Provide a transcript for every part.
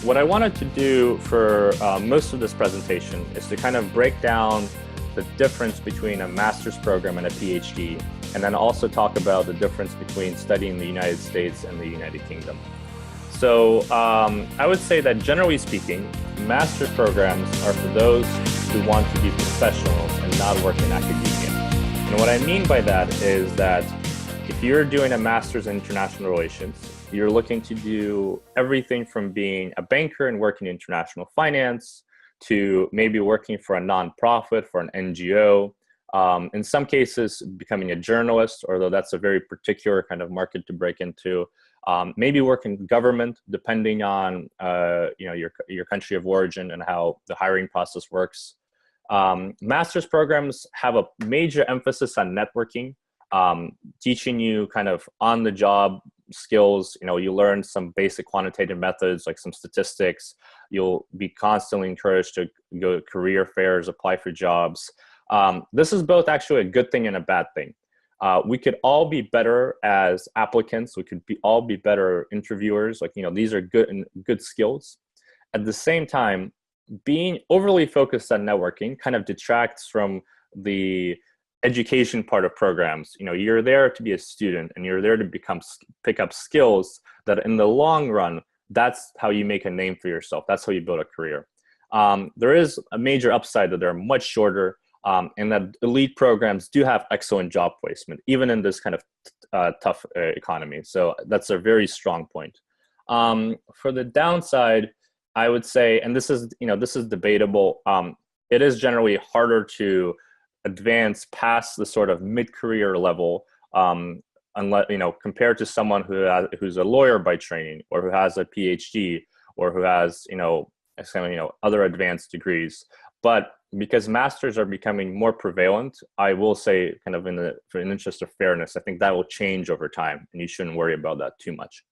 What I wanted to do for most of this presentation is to kind of break down the difference between a master's program and a PhD, and then also talk about the difference between studying in the United States and the United Kingdom. So I would say that generally speaking, master's programs are for those who want to be professionals and not work in academia. And what I mean by that is that if you're doing a master's in international relations, you're looking to do everything from being a banker and working in international finance to maybe working for a nonprofit, for an NGO. In some cases, becoming a journalist, although that's a very particular kind of market to break into. Maybe work in government, depending on your country of origin and how the hiring process works. Master's programs have a major emphasis on networking, teaching you kind of on-the-job skills. You learn some basic quantitative methods, like some statistics. You'll be constantly encouraged to go to career fairs, apply for jobs. This is both actually a good thing and a bad thing. We could all be better as applicants. We could all be better interviewers. These are good skills. At the same time, being overly focused on networking kind of detracts from the education part of programs. You're there to be a student, and you're there to pick up skills that in the long run, that's how you make a name for yourself. That's how you build a career. There is a major upside that they're much shorter, and that elite programs do have excellent job placement, even in this kind of tough economy. So that's a very strong point. For the downside, I would say, and this is debatable, it is generally harder to advance past the sort of mid-career level, unless compared to someone who's a lawyer by training, or who has a PhD, or who has other advanced degrees. But because masters are becoming more prevalent, I will say, kind of for an interest of fairness, I think that will change over time, and you shouldn't worry about that too much.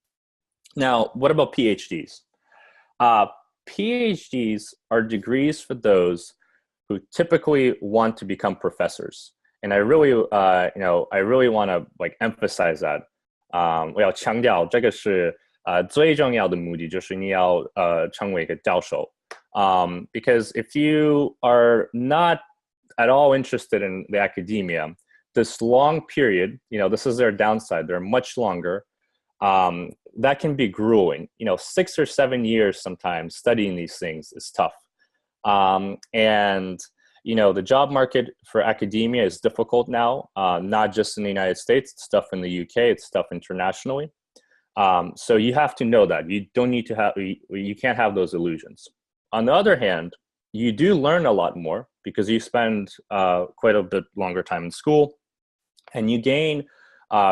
Now, what about PhDs? PhDs are degrees for those who typically want to become professors, and I really want to emphasize that. 我要强调这个是最重要的目的，就是你要成为一个教授。Because if you are not at all interested in the academia, this long period, this is their downside. They're much longer. That can be grueling. 6 or 7 years sometimes studying these things is tough. And the job market for academia is difficult now, not just in the United States. It's tough in the UK. It's tough internationally. So you have to know that. You don't need to have. You can't have those illusions. On the other hand, you do learn a lot more because you spend quite a bit longer time in school, and you gain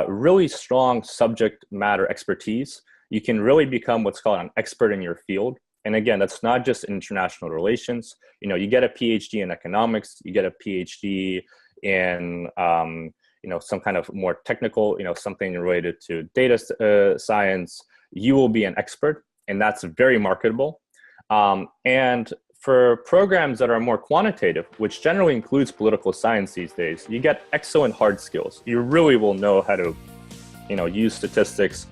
really strong subject matter expertise. You can really become what's called an expert in your field. And again, that's not just international relations. You get a PhD in economics, you get a PhD in some kind of more technical, something related to data science. You will be an expert, and that's very marketable. And for programs that are more quantitative, which generally includes political science these days, you get excellent hard skills. You really will know how to, use statistics,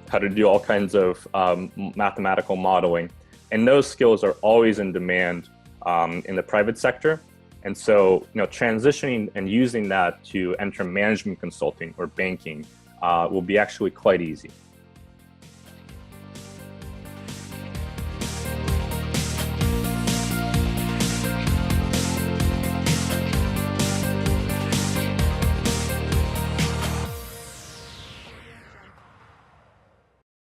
how to do all kinds of mathematical modeling. And those skills are always in demand in the private sector. And so, transitioning and using that to enter management consulting or banking will be actually quite easy.